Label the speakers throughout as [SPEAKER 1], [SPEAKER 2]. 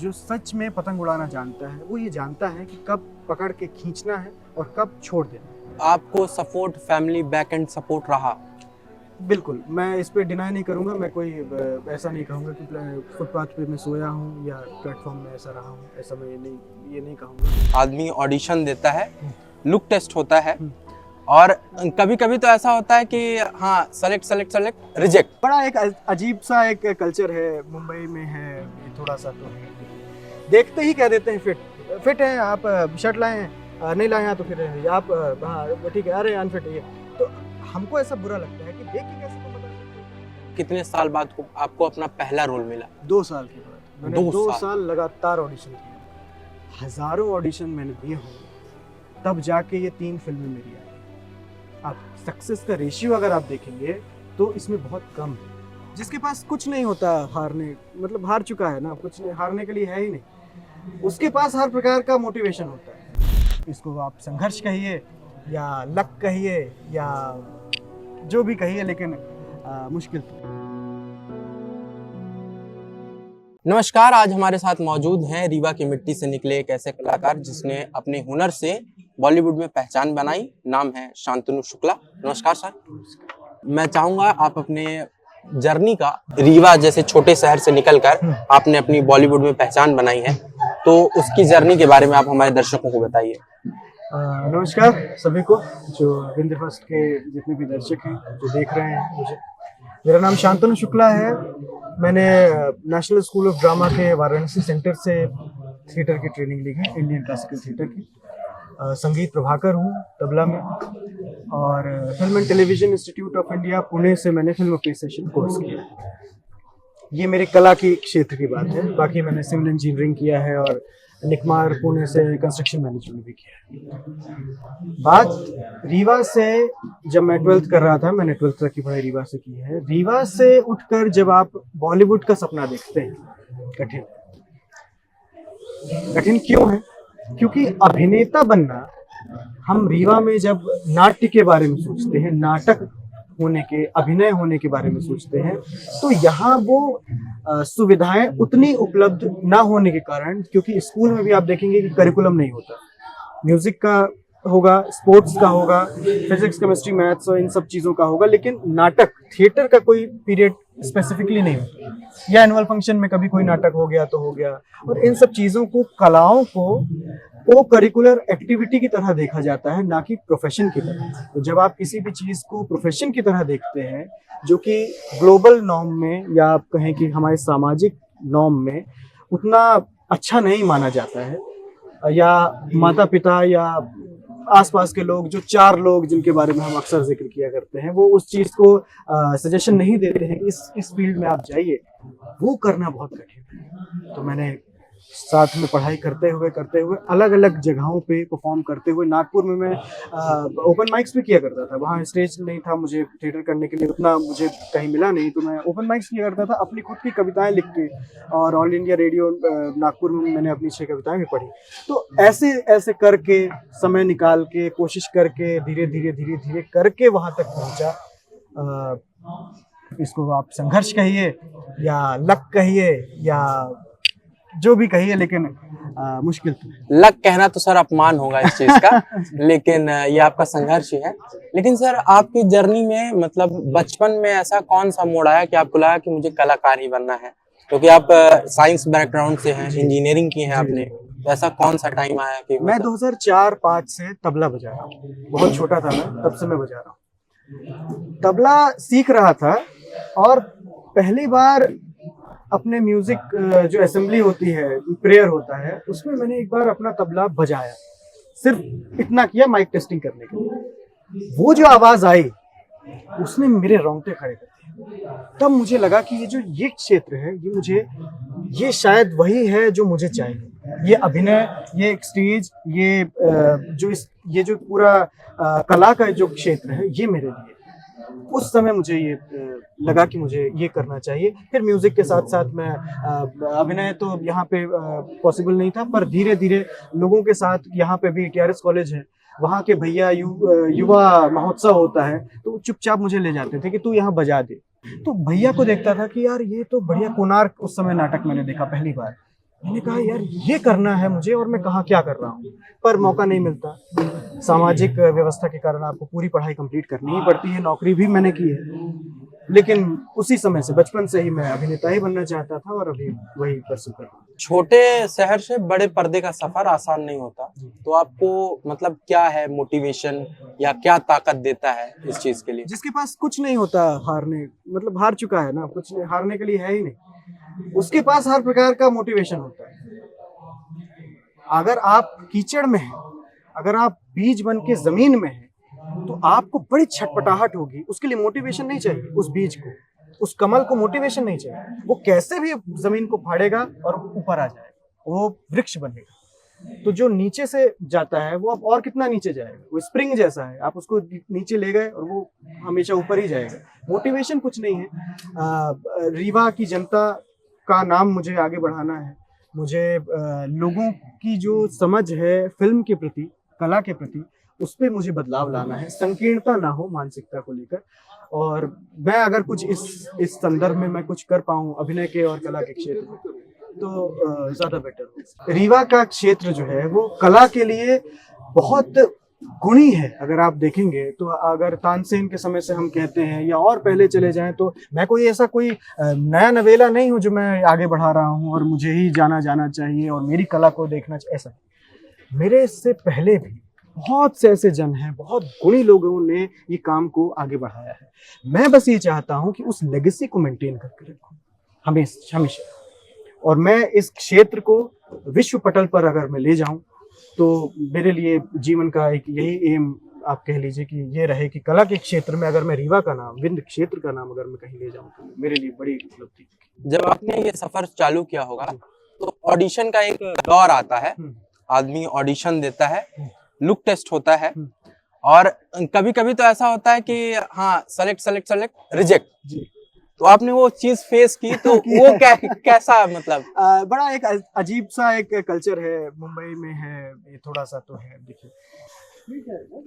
[SPEAKER 1] जो सच में पतंग उड़ाना जानता है वो ये जानता है कि कब पकड़ के खींचना है और कब छोड़ देना है।
[SPEAKER 2] आपको support family back and support रहा?
[SPEAKER 1] बिल्कुल, मैं इस पे डिनाई नहीं करूंगा। मैं कोई ऐसा नहीं कहूंगा कि फुटपाथ पे मैं सोया हूँ या प्लेटफॉर्म में ऐसा रहा हूँ। ऐसा मैं ये नहीं कहूँगा।
[SPEAKER 2] आदमी ऑडिशन देता है, लुक टेस्ट होता है और कभी कभी तो ऐसा होता है कि हाँ सेलेक्ट रिजेक्ट।
[SPEAKER 1] बड़ा एक अजीब सा एक कल्चर है मुंबई में है, ये थोड़ा सा तो है। देखते ही कह देते हैं फिट है आप, शर्ट लाए हैं, नहीं लाए हैं तो फिर आप हाँ ठीक है, अरे अनफिट है ये। तो हमको ऐसा बुरा लगता है कि देख के कैसे तुम बता सकते हो।
[SPEAKER 2] कितने साल बाद आपको अपना पहला रोल मिला?
[SPEAKER 1] 2 साल के बाद मैंने 2
[SPEAKER 2] 2
[SPEAKER 1] साल लगातार ऑडिशन किया। हजारों ऑडिशन मैंने दिए होंगे, तब जाके ये 3 फिल्में मेरी आई। आप सक्सेस का रेशियो अगर आप देखेंगे तो इसमें बहुत कम है। जिसके पास कुछ नहीं होता हारने, मतलब हार चुका है ना, कुछ नहीं, हारने के लिए है ही नहीं, उसके पास हर प्रकार का मोटिवेशन होता है। इसको आप संघर्ष कहिए या लक कहिए या जो भी कहिए, लेकिन मुश्किल तो।
[SPEAKER 2] नमस्कार, आज हमारे साथ मौजूद हैं रीवा की मिट्टी से निकले एक ऐसे कलाकार जिसने अपने हुनर से बॉलीवुड में पहचान बनाई। नाम है शांतनु शुक्ला। नमस्कार सर। मैं चाहूंगा आप अपने जर्नी का, रीवा जैसे छोटे शहर से निकलकर आपने अपनी बॉलीवुड में पहचान बनाई है, तो उसकी जर्नी के बारे में आप हमारे दर्शकों को बताइए।
[SPEAKER 1] नमस्कार सभी को, जो विंध्य फर्स्ट के जितने भी दर्शक हैं जो देख रहे हैं मुझे। मेरा नाम शांतनु शुक्ला है। मैंने नेशनल स्कूल ऑफ ड्रामा के वाराणसी सेंटर से थिएटर की ट्रेनिंग ली है, इंडियन क्लासिकल थिएटर की। संगीत प्रभाकर हूँ तबला में, और film and television institute of India Pune से मैंने फिल्म अप्रिसिएशन कोर्स किया है। ये मेरे कला की क्षेत्र की बात है। बाकी मैंने सिविल इंजीनियरिंग किया है और निकमार पुणे से कंस्ट्रक्शन मैनेजमेंट भी किया है। बात रीवा से, जब मैं 12th कर रहा था, मैंने 12th तक की पढ़ाई रीवा से की है। रीवा से उठकर जब आप बॉलीवुड का सपना देखते हैं, कठिन क्यों है? क्योंकि अभिनेता बनना, हम रीवा में जब नाट्य के बारे में सोचते हैं, नाटक होने के, अभिनय होने के बारे में सोचते हैं, तो यहाँ वो सुविधाएं उतनी उपलब्ध ना होने के कारण, क्योंकि स्कूल में भी आप देखेंगे कि करिकुलम नहीं होता। म्यूजिक का होगा, स्पोर्ट्स का होगा, फिजिक्स केमिस्ट्री मैथ्स और इन सब चीज़ों का होगा, लेकिन नाटक, थिएटर का कोई पीरियड स्पेसिफिकली नहीं होता। या एनुअल फंक्शन में कभी कोई नाटक हो गया तो हो गया। और इन सब चीज़ों को, कलाओं को करिकुलर एक्टिविटी की तरह देखा जाता है, ना कि प्रोफेशन की तरह। तो जब आप किसी भी चीज़ को प्रोफेशन की तरह देखते हैं, जो कि ग्लोबल नॉर्म में या आप कहें कि हमारे सामाजिक नॉर्म में उतना अच्छा नहीं माना जाता है, या माता पिता या आसपास के लोग, जो 4 लोग जिनके बारे में हम अक्सर जिक्र किया करते हैं, वो उस चीज़ को सजेशन नहीं देते हैं कि इस फील्ड में आप जाइए, वो करना बहुत कठिन है। तो मैंने साथ में पढ़ाई करते हुए अलग अलग जगहों पे परफॉर्म करते हुए, नागपुर में मैं ओपन माइक्स भी किया करता था। वहाँ स्टेज नहीं था, मुझे थिएटर करने के लिए उतना मुझे कहीं मिला नहीं, तो मैं ओपन माइक्स किया करता था अपनी खुद की कविताएं लिख के। और ऑल इंडिया रेडियो नागपुर में मैंने अपनी 6 कविताएं भी पढ़ी। तो ऐसे ऐसे करके, समय निकाल के, कोशिश करके, धीरे धीरे करके वहाँ तक पहुँचा। इसको आप संघर्ष कहिए या लक कहिए या जो भी कहिए, लेकिन मुश्किल तो।
[SPEAKER 2] लक कहना तो सर अपमान होगा इस चीज का लेकिन ये आपका संघर्ष ही है। लेकिन सर, आपकी जर्नी में, मतलब बचपन में ऐसा कौन सा मोड़ आया कि आपको लगा कि मुझे कलाकार ही बनना है? क्योंकि आप साइंस बैकग्राउंड से हैं, इंजीनियरिंग की हैं आपने, तो ऐसा कौन सा टाइम आया कि
[SPEAKER 1] मैं 2004-5 से तबला बजा रहा हूँ। बहुत छोटा था मैं, तब से मैं बजा रहा हूँ। तबला सीख रहा था और पहली बार अपने म्यूजिक जो असेंबली होती है, प्रेयर होता है, उसमें मैंने एक बार अपना तबला बजाया। सिर्फ इतना किया माइक टेस्टिंग करने के लिए। वो जो आवाज आई, उसने मेरे रोंगटे खड़े कर दिए। तब मुझे लगा कि ये क्षेत्र है, ये शायद वही है जो मुझे चाहिए। ये अभिनय, ये एक स्टेज, ये जो पूरा कला का जो क्षेत्र है, ये मेरे लिए। उस समय मुझे ये लगा कि मुझे ये करना चाहिए। फिर म्यूजिक के साथ साथ मैं अभिनय तो यहाँ पे पॉसिबल नहीं था, पर धीरे धीरे लोगों के साथ, यहाँ पे भी TRS कॉलेज है, वहाँ के भैया युवा महोत्सव होता है, तो चुपचाप मुझे ले जाते थे कि तू यहाँ बजा दे। तो भैया को देखता था कि यार ये तो बढ़िया। कोणार्क उस समय नाटक मैंने देखा पहली बार, मैंने कहा यार ये करना है मुझे और मैं कहाँ क्या कर रहा हूँ, पर मौका नहीं मिलता। सामाजिक व्यवस्था के कारण आपको पूरी पढ़ाई कंप्लीट करनी ही पड़ती है। नौकरी भी मैंने की है, लेकिन उसी समय से बचपन से ही मैं अभिनेता ही बनना चाहता था और अभी वही परस्यू कर रहा हूँ।
[SPEAKER 2] छोटे शहर से बड़े पर्दे का सफर आसान नहीं होता, तो आपको मतलब क्या है मोटिवेशन या क्या ताकत देता है इस चीज के लिए?
[SPEAKER 1] जिसके पास कुछ नहीं होता हारने, मतलब हार चुका है ना, कुछ हारने के लिए है ही नहीं, उसके पास हर प्रकार का मोटिवेशन होता है। अगर आप कीचड़ में हैं, अगर आप बीज बन के जमीन में हैं, तो आपको बड़ी छटपटाहट होगी। उसके लिए मोटिवेशन नहीं चाहिए, उस बीज को, उस कमल को मोटिवेशन नहीं चाहिए। वो कैसे भी जमीन को फाड़ेगा और ऊपर आ जाएगा, वो वृक्ष बनेगा। तो जो नीचे से जाता है वो अब और कितना नीचे जाएगा, वो स्प्रिंग जैसा है, आप उसको नीचे ले गए और वो हमेशा ऊपर ही जाएगा। मोटिवेशन कुछ नहीं है। रीवा की जनता का नाम मुझे आगे बढ़ाना है। मुझे लोगों की जो समझ है फिल्म के प्रति, कला के प्रति, उस पर मुझे बदलाव लाना है, संकीर्णता ना हो मानसिकता को लेकर। और मैं अगर कुछ इस संदर्भ में मैं कुछ कर पाऊँ अभिनय के और कला के क्षेत्र में, तो ज्यादा बेटर हो। रीवा का क्षेत्र जो है वो कला के लिए बहुत गुणी है। अगर आप देखेंगे तो अगर तानसेन के समय से हम कहते हैं या और पहले चले जाएं, तो मैं कोई ऐसा कोई नया नवेला नहीं हूं जो मैं आगे बढ़ा रहा हूं और मुझे ही जाना चाहिए और मेरी कला को देखना चाहिए, ऐसा। मेरे इससे पहले भी बहुत से ऐसे जन हैं, बहुत गुणी लोगों ने ये काम को आगे बढ़ाया है। मैं बस ये चाहता हूं कि उस लेगेसी को मेंटेन करके रखूं हमेशा। और मैं इस क्षेत्र को विश्व पटल पर अगर मैं ले जाऊं, तो मेरे लिए जीवन का एक यही एम आप कह लीजिए कि ये रहे कि कला के क्षेत्र में अगर मैं रीवा का नाम, विंध्य क्षेत्र का नाम अगर मैं कहीं ले जाऊं, तो मेरे लिए बड़ी उपलब्धि।
[SPEAKER 2] जब आपने ये सफर चालू किया होगा तो ऑडिशन का एक दौर आता है, आदमी ऑडिशन देता है, लुक टेस्ट होता है, और कभी कभी तो ऐसा होता है कि हाँ सेलेक्ट रिजेक्ट। तो आपने वो चीज फेस की, तो वो कैसा मतलब?
[SPEAKER 1] बड़ा एक अजीब सा एक कल्चर है, मुंबई में है ये, थोड़ा सा तो है। देखिए,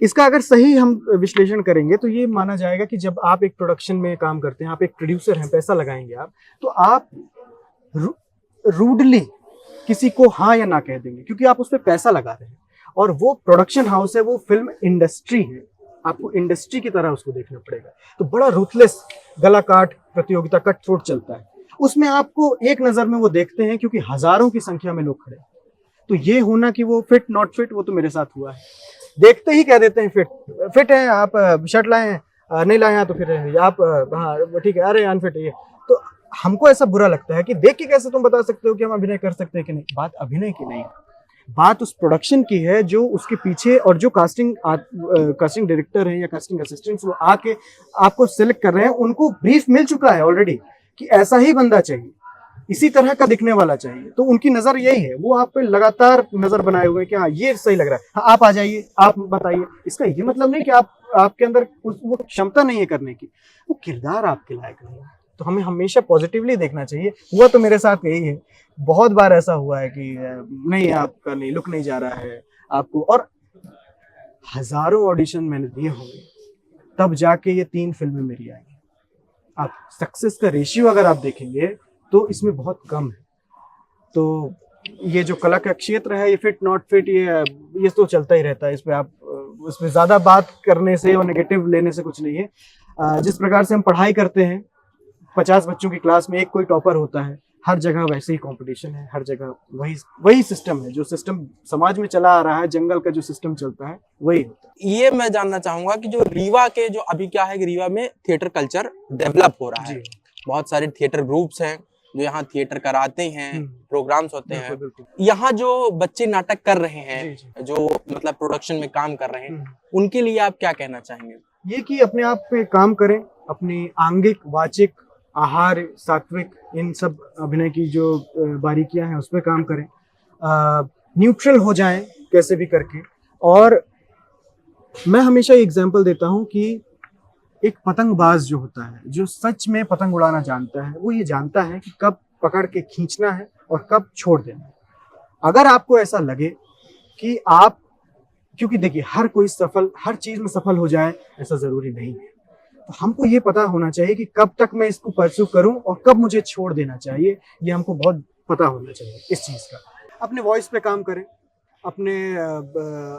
[SPEAKER 1] इसका अगर सही हम विश्लेषण करेंगे तो ये माना जाएगा कि जब आप एक प्रोडक्शन में काम करते हैं, आप एक प्रोड्यूसर हैं, पैसा लगाएंगे आप, तो आप रूडली किसी को हाँ या ना कह देंगे, क्योंकि आप उस पर पैसा लगा रहे हैं। और वो प्रोडक्शन हाउस है, वो फिल्म इंडस्ट्री है, आपको इंडस्ट्री की तरह उसको देखना पड़ेगा। तो बड़ा रूथलेस गला काट प्रतियोगिता, कट थ्रोट चलता है उसमें। आपको एक नजर में वो देखते हैं, क्योंकि हजारों की संख्या में लोग खड़े। तो ये होना कि वो फिट नॉट फिट, वो तो मेरे साथ हुआ है। देखते ही कह देते हैं फिट है, आप शर्ट लाए हैं, नहीं लाए हैं तो फिर आप हाँ ठीक है, अरे अनफिट है। तो हमको ऐसा बुरा लगता है कि देख के कैसे तुम बता सकते हो कि हम अभिनय कर सकते हैं कि नहीं। बात अभिनय की नहीं, बात उस प्रोडक्शन की है जो उसके पीछे, और जो कास्टिंग डायरेक्टर है या कास्टिंग असिस्टेंट्स वो आके आपको सिलेक्ट कर रहे हैं, उनको ब्रीफ मिल चुका है ऑलरेडी कि ऐसा ही बंदा चाहिए, इसी तरह का दिखने वाला चाहिए। तो उनकी नजर यही है, वो आप पे लगातार नजर बनाए हुए हैं कि हाँ ये सही लग रहा है, हाँ आप आ जाइए, आप बताइए। इसका ये मतलब नहीं कि आपके अंदर वो क्षमता नहीं है करने की, वो किरदार आपके लायक नहीं है। तो हमें हमेशा पॉजिटिवली देखना चाहिए। हुआ तो मेरे साथ यही है, बहुत बार ऐसा हुआ है कि नहीं आपका नहीं लुक नहीं जा रहा है आपको, और हजारों ऑडिशन मैंने दिए होंगे, तब जाके ये 3 फिल्में मेरी आई हैं। आप सक्सेस का रेशियो अगर आप देखेंगे तो इसमें बहुत कम है। तो ये जो कला का क्षेत्र है, ये फिट नॉट फिट, ये तो चलता ही रहता है। इस पे आप उसमें ज्यादा बात करने से और नेगेटिव लेने से कुछ नहीं है। जिस प्रकार से हम पढ़ाई करते हैं, 50 बच्चों की क्लास में एक कोई टॉपर होता है, हर जगह वैसे ही कंपटीशन है, हर जगह वही सिस्टम है, जो सिस्टम समाज में चला आ रहा है, जंगल का जो सिस्टम चलता है वही होता है।
[SPEAKER 2] ये मैं जानना चाहूंगा कि जो रीवा के, जो अभी क्या है कि रीवा में थिएटर कल्चर डेवलप हो रहा है, बहुत सारे थिएटर ग्रुप्स हैं जो यहाँ थिएटर कराते हैं, प्रोग्राम्स होते हैं। यहाँ जो बच्चे नाटक कर रहे हैं, जो मतलब प्रोडक्शन में काम कर रहे हैं, उनके लिए आप क्या कहना चाहेंगे?
[SPEAKER 1] ये कि अपने आप पे काम करें, अपनी आंगिक, वाचिक, आहार, सात्विक, इन सब अभिनय की जो बारीकियां हैं उस पर काम करें, न्यूट्रल हो जाएं कैसे भी करके। और मैं हमेशा एग्जांपल देता हूं कि एक पतंगबाज जो होता है, जो सच में पतंग उड़ाना जानता है, वो ये जानता है कि कब पकड़ के खींचना है और कब छोड़ देना है। अगर आपको ऐसा लगे कि आप, क्योंकि देखिए हर कोई हर चीज में सफल हो जाए ऐसा जरूरी नहीं है, तो हमको ये पता होना चाहिए कि कब तक मैं इसको परस्यू करूं और कब मुझे छोड़ देना चाहिए। ये हमको बहुत पता होना चाहिए इस चीज़ का। अपने वॉइस पे काम करें, अपने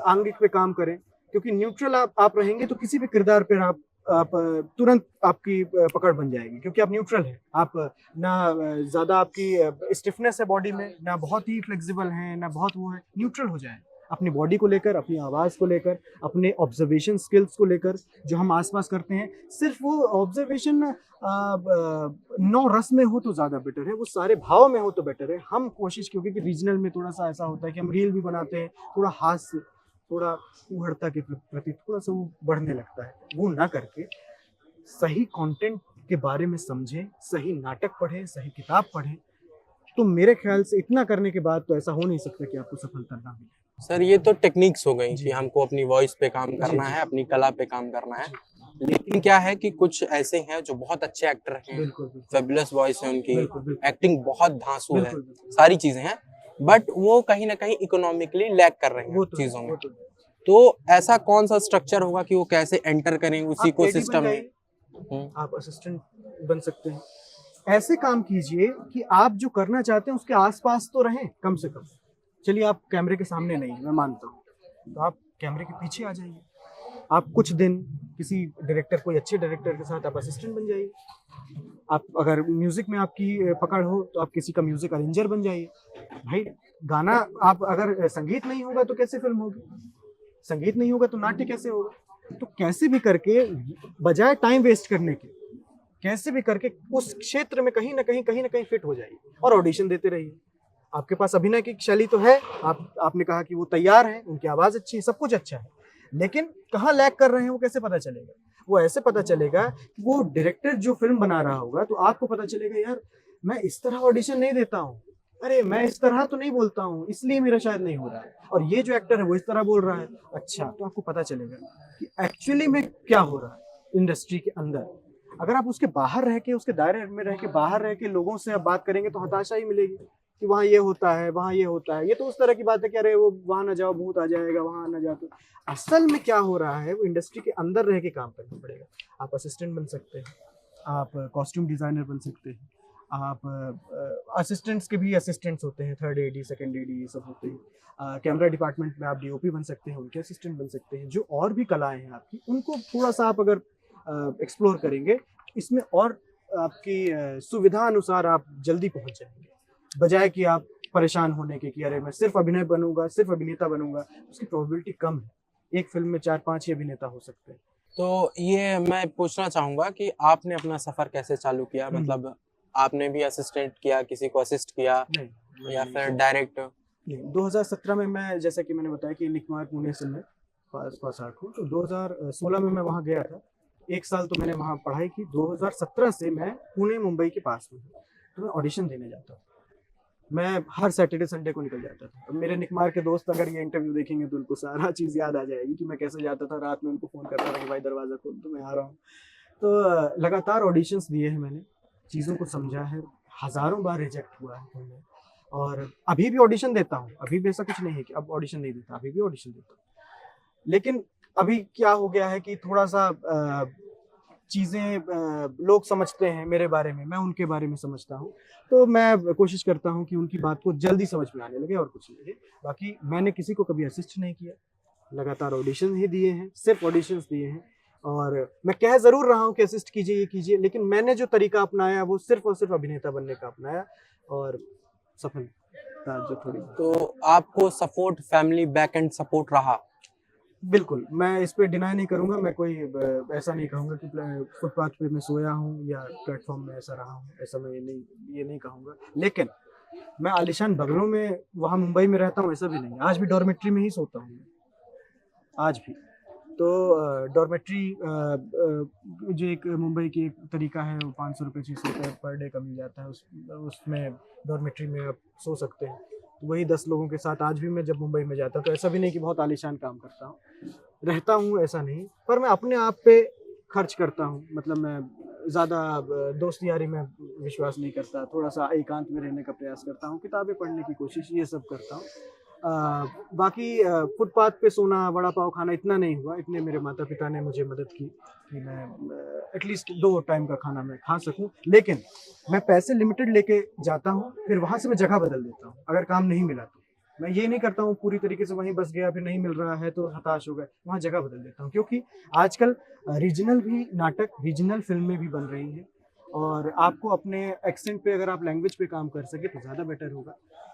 [SPEAKER 1] आंगिक पे काम करें, क्योंकि न्यूट्रल आप रहेंगे तो किसी भी किरदार पे आप तुरंत आपकी पकड़ बन जाएगी, क्योंकि आप न्यूट्रल हैं। आप ना ज़्यादा आपकी स्टिफनेस है बॉडी में, ना बहुत ही फ्लेक्सिबल हैं, ना बहुत वो है, न्यूट्रल हो जाएँ। अपनी बॉडी को लेकर, अपनी आवाज़ को लेकर, अपने ऑब्जर्वेशन स्किल्स को लेकर, जो हम आस-पास करते हैं, सिर्फ वो ऑब्जर्वेशन 9 रस में हो तो ज़्यादा बेटर है, वो सारे भाव में हो तो बेटर है। हम कोशिश, क्योंकि रीजनल में थोड़ा-सा ऐसा होता है कि हम रील भी बनाते हैं, थोड़ा हास्य, थोड़ा ऊहड़ता के प्रति थोड़ा-सा वो बढ़ने लगता है। वो ना करके सही कंटेंट के बारे में समझें, सही नाटक पढ़ें, सही किताब पढ़ें, तो मेरे ख्याल से इतना करने के बाद तो ऐसा हो नहीं सकता कि आपको सफलता ना मिले।
[SPEAKER 2] सर ये तो टेक्निक्स हो गई
[SPEAKER 1] जी।
[SPEAKER 2] कि हमको अपनी वॉइस पे काम करना
[SPEAKER 1] जी।
[SPEAKER 2] है, अपनी कला पे काम करना है। लेकिन क्या है कि कुछ ऐसे हैं जो बहुत अच्छे एक्टर हैं,
[SPEAKER 1] बिल्कुल, बिल्कुल।
[SPEAKER 2] फेबुलस वॉइस है उनकी,
[SPEAKER 1] बिल्कुल, बिल्कुल।
[SPEAKER 2] एक्टिंग बहुत धांसू है,
[SPEAKER 1] बिल्कुल, बिल्कुल।
[SPEAKER 2] सारी चीजें हैं, बट वो कहीं ना कहीं इकोनॉमिकली लैग कर रहे हैं
[SPEAKER 1] वो तो है,
[SPEAKER 2] चीजों में।
[SPEAKER 1] वो तो है।
[SPEAKER 2] तो ऐसा कौन सा स्ट्रक्चर होगा कि वो कैसे एंटर करें उस
[SPEAKER 1] आप एडी बन
[SPEAKER 2] इकोसिस्टम में?
[SPEAKER 1] जाइए, आप असिस्टेंट बन सकते हैं। ऐसे काम कीजिए कि आप जो करना चाहते हैं उसके आस-पास तो रहें कम से कम। चलिए आप कैमरे के सामने नहीं हैं, मैं मानता हूँ, तो आप कैमरे के पीछे आ जाइए। आप कुछ दिन किसी डायरेक्टर, कोई अच्छे डायरेक्टर के साथ आप असिस्टेंट बन जाइए। आप अगर म्यूज़िक में आपकी पकड़ हो तो आप किसी का म्यूज़िक अरेंजर बन जाइए। भाई गाना, आप अगर संगीत नहीं होगा तो कैसे फ़िल्म होगी? संगीत नहीं होगा तो नाट्य कैसे होगा? तो कैसे भी करके, बजाय टाइम वेस्ट करने के, कैसे भी करके उस क्षेत्र में कहीं न कहीं फिट हो जाइए और ऑडिशन देते रहिए। आपके पास अभिनय की शैली तो है, आपने कहा कि वो तैयार हैं, उनकी आवाज़ अच्छी है, सब कुछ अच्छा है। लेकिन कहाँ लैग कर रहे हैं वो कैसे पता चलेगा? वो ऐसे पता चलेगा कि वो डायरेक्टर जो फ़िल्म बना रहा होगा तो आपको पता चलेगा, यार मैं इस तरह ऑडिशन नहीं देता हूँ। अरे मैं इस तरह तो नहीं बोलता हूँ, इसलिए मेरा शायद नहीं हो रहा है। और ये जो एक्टर है वो इस तरह बोल रहा है। अच्छा, तो आपको पता चलेगा कि एक्चुअली में क्या हो रहा है इंडस्ट्री के अंदर। अगर आप उसके बाहर रह के, उसके दायरे में रह के, बाहर रह के लोगों से आप बात करेंगे तो हताशा ही मिलेगी कि वहाँ ये होता है, वहाँ ये होता है। ये तो उस तरह की बात है कि अरे वो वहाँ ना जाओ, भूत आ जाएगा, वहाँ ना जाओ। तो असल में क्या हो रहा है वो इंडस्ट्री के अंदर रह के काम करना पड़ेगा। आप असिस्टेंट बन सकते हैं, आप कॉस्ट्यूम डिज़ाइनर बन सकते हैं, आप असिस्टेंट्स के भी असिस्टेंट्स होते हैं, थर्ड एडी, सेकंड एडी, ये सब होते हैं। कैमरा डिपार्टमेंट में आप डीओपी बन सकते हैं, उनके असिस्टेंट बन सकते हैं। जो और भी कलाएँ हैं आपकी, उनको थोड़ा-सा आप अगर एक्सप्लोर करेंगे, इसमें और आपकी सुविधा अनुसार आप जल्दी पहुँच जाएँगे। बजाय कि आप परेशान होने के कि अरे मैं सिर्फ़ अभिनय बनूँगा, सिर्फ़ अभिनेता बनूँगा, उसकी प्रोबेबिलिटी कम है। एक फ़िल्म में 4-5 ही अभिनेता हो सकते हैं।
[SPEAKER 2] तो ये मैं पूछना चाहूंगा कि आपने अपना सफर कैसे चालू किया? मतलब आपने भी असिस्टेंट किया, किसी को असिस्ट किया,
[SPEAKER 1] नहीं, मैंने
[SPEAKER 2] या
[SPEAKER 1] नहीं
[SPEAKER 2] फिर
[SPEAKER 1] किया।
[SPEAKER 2] डायरेक्ट?
[SPEAKER 1] नहीं, 2017 में मैं, जैसा कि मैंने बताया कि निकमार पुणे से मैं पास आउट हूँ, तो 2016 में मैं वहाँ गया था। 1 साल तो मैंने वहाँ पढ़ाई की। 2017 से मैं पुणे, मुंबई के पास में हूँ, तो मैं ऑडिशन देने जाता था। मैं हर सैटरडे संडे को निकल जाता था। अब मेरे निकमार के दोस्त अगर ये इंटरव्यू देखेंगे तो उनको सारा चीज़ याद आ जाएगी कि मैं कैसे जाता था। रात में उनको फ़ोन करता था कि भाई दरवाज़ा खोल दो, मैं आ रहा हूँ। तो लगातार ऑडिशंस दिए हैं मैंने, चीज़ों को समझा है, हज़ारों बार रिजेक्ट हुआ है मैं, और अभी भी ऑडिशन देता हूँ। अभी भी ऐसा कुछ नहीं है कि अब ऑडिशन नहीं देता, अभी भी ऑडिशन देता हूँ। लेकिन अभी क्या हो गया है कि थोड़ा-सा चीज़ें लोग समझते हैं मेरे बारे में, मैं उनके बारे में समझता हूँ। तो मैं कोशिश करता हूँ कि उनकी बात को जल्दी समझ में आने लगे, और कुछ नहीं है। बाकी मैंने किसी को कभी असिस्ट नहीं किया, लगातार ऑडिशन ही दिए हैं, सिर्फ़ ऑडिशंस दिए हैं। और मैं कह ज़रूर रहा हूँ कि असिस्ट कीजिए, ये कीजिए, लेकिन मैंने जो तरीका अपनाया वो सिर्फ़ और सिर्फ़ अभिनेता बनने का अपनाया, और सफलता जो थोड़ी।
[SPEAKER 2] तो आपको support, family back and support रहा?
[SPEAKER 1] बिल्कुल, मैं इस पे डिनाई नहीं करूँगा। मैं कोई ऐसा नहीं कहूँगा कि फुटपाथ पे मैं सोया हूँ या प्लेटफ़ॉर्म में ऐसा रहा हूँ, ऐसा मैं ये नहीं कहूँगा। लेकिन मैं आलीशान बंगलों में वहाँ मुंबई में रहता हूँ, ऐसा भी नहीं है। आज भी डॉर्मेट्री में ही सोता हूँ मैं, आज भी। तो डॉर्मेट्री जो एक मुंबई की एक तरीका है, वो ₹500 ₹600 पर डे का मिल जाता है। उसमें डॉर्मेट्री में आप सो सकते हैं। तो वही 10 लोगों के साथ आज भी मैं जब मुंबई में जाता हूँ, तो ऐसा भी नहीं कि बहुत आलीशान काम करता हूँ। रहता हूँ ऐसा नहीं, पर मैं अपने आप पे खर्च करता हूँ। मतलब मैं ज़्यादा दोस्त यारी में विश्वास नहीं करता, थोड़ा-सा एकांत में रहने का प्रयास करता हूँ, किताबें पढ़ने की कोशिश, ये सब करता हूँ। बाकी फुटपाथ पे सोना, वड़ा पाव खाना इतना नहीं हुआ। इतने मेरे माता पिता ने मुझे मदद की कि मैं एटलीस्ट 2 टाइम का खाना मैं खा सकूं। लेकिन मैं पैसे लिमिटेड लेके जाता हूं, फिर वहां से मैं जगह बदल देता हूं अगर काम नहीं मिला तो। मैं ये नहीं करता हूँ पूरी तरीके से वहीं बस गया, फिर नहीं मिल रहा है तो हताश हो गए, वहाँ जगह बदल देता हूँ। क्योंकि आजकल रीजनल भी नाटक, रीजनल फिल्में भी बन रही हैं और आपको अपने एक्सेंट पे अगर आप लैंग्वेज पे काम कर सके तो ज़्यादा बेटर होगा।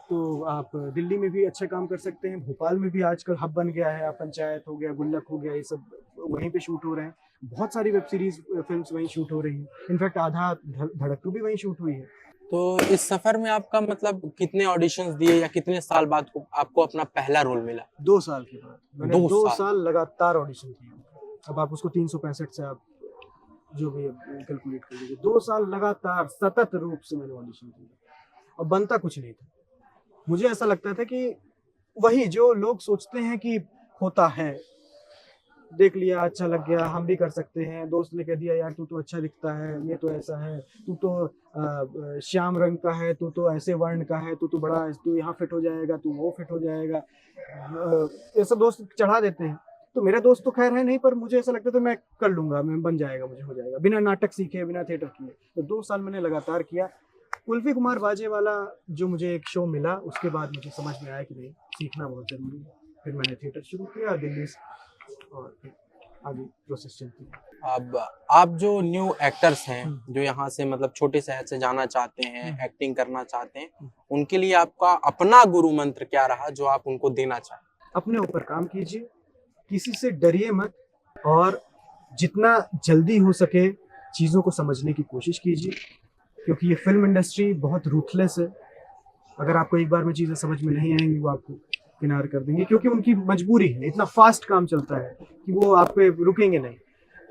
[SPEAKER 1] तो आप दिल्ली में भी अच्छे काम कर सकते हैं, भोपाल में भी आजकल हब बन गया है, पंचायत हो गया, गुल्लक हो गया, ये सब वहीं पे शूट हो रहे हैं। बहुत सारी वेब सीरीज फिल्म्स वहीं शूट हो रही हैं। इनफैक्ट आधा धड़कू भी वहीं शूट हुई है।
[SPEAKER 2] तो इस सफर में आपका मतलब कितने ऑडिशंस दिए या कितने साल बाद आपको अपना पहला रोल मिला?
[SPEAKER 1] 2 साल के बाद मैंने
[SPEAKER 2] 2
[SPEAKER 1] 2
[SPEAKER 2] साल
[SPEAKER 1] साल लगातार ऑडिशन किए। अब आप उसको 365 से आप जो भी कैलकुलेट कर लीजिए, 2 साल लगातार सतत रूप से मैंने ऑडिशन किया और बनता कुछ नहीं था। मुझे ऐसा लगता था कि वही जो लोग सोचते हैं कि होता है, देख लिया अच्छा लग गया, हम भी कर सकते हैं, दोस्त ने कह दिया यार तू तो अच्छा दिखता है, ये तो ऐसा है, तू तो श्याम रंग का है, तू तो ऐसे वर्ण का है, तू तो बड़ा, तू यहाँ फिट हो जाएगा, तू वो फिट हो जाएगा, ऐसा दोस्त चढ़ा देते हैं। तो मेरा दोस्त तो खैर है नहीं, पर मुझे ऐसा लगता था मैं कर लूंगा, मैं बन जाएगा, मुझे हो जाएगा, बिना नाटक सीखे, बिना थिएटर किए। तो 2 साल मैंने लगातार किया। कुल्फी कुमार बाजे वाला जो मुझे एक शो मिला, उसके बाद मुझे समझ में आया कि नहीं, सीखना बहुत जरूरी है। फिर मैंने थिएटर शुरू किया दिल्ली से और फिर आगे प्रोसेस चलती है।
[SPEAKER 2] अब आप जो न्यू एक्टर्स हैं जो यहाँ से मतलब छोटे शहर से जाना चाहते हैं, एक्टिंग करना चाहते हैं, उनके लिए आपका अपना गुरु मंत्र क्या रहा जो आप उनको देना चाहें?
[SPEAKER 1] अपने ऊपर काम कीजिए, किसी से डरिए मत और जितना जल्दी हो सके चीज़ों को समझने की कोशिश कीजिए, क्योंकि ये फिल्म इंडस्ट्री बहुत रूथलेस है। अगर आपको एक बार में चीज़ें समझ में नहीं आएंगी, वो आपको किनार कर देंगे, क्योंकि उनकी मजबूरी है, इतना फास्ट काम चलता है कि वो आप पे रुकेंगे नहीं।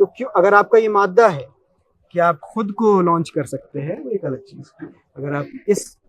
[SPEAKER 1] तो क्यों, अगर आपका ये मादा है कि आप खुद को लॉन्च कर सकते हैं, वो एक अलग चीज़ है। अगर आप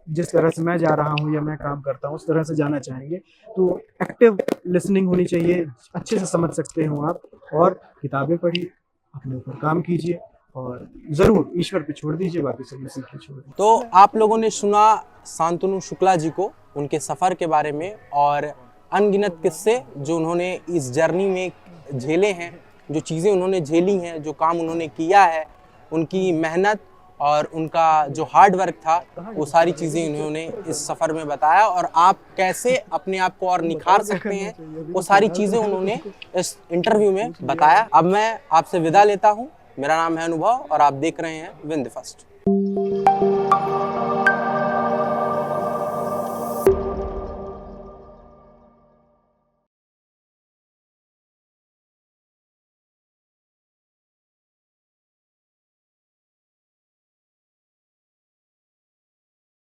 [SPEAKER 1] जिस तरह से मैं जा रहा हूँ या मैं काम करता हूँ उस तरह से जाना चाहेंगे तो एक्टिव लिसनिंग होनी चाहिए, अच्छे से समझ सकते हो आप, और किताबें पढ़िए, अपने ऊपर काम कीजिए और जरूर ईश्वर पे छोड़ दीजिए, बाकी सब नसीब पे छोड़ दीजिए।
[SPEAKER 2] तो आप लोगों ने सुना शांतनु शुक्ला जी को, उनके सफ़र के बारे में और अनगिनत किस्से जो उन्होंने इस जर्नी में झेले हैं, जो चीज़ें उन्होंने झेली हैं, जो काम उन्होंने किया है, उनकी मेहनत और उनका जो हार्ड वर्क था, वो सारी चीज़ें उन्होंने इस सफ़र में बताया। और आप कैसे अपने आप को और निखार सकते हैं, वो सारी चीज़ें उन्होंने इस इंटरव्यू में बताया। अब मैं आपसे विदा लेता हूँ। मेरा नाम है अनुभव और आप देख रहे हैं विन द फर्स्ट।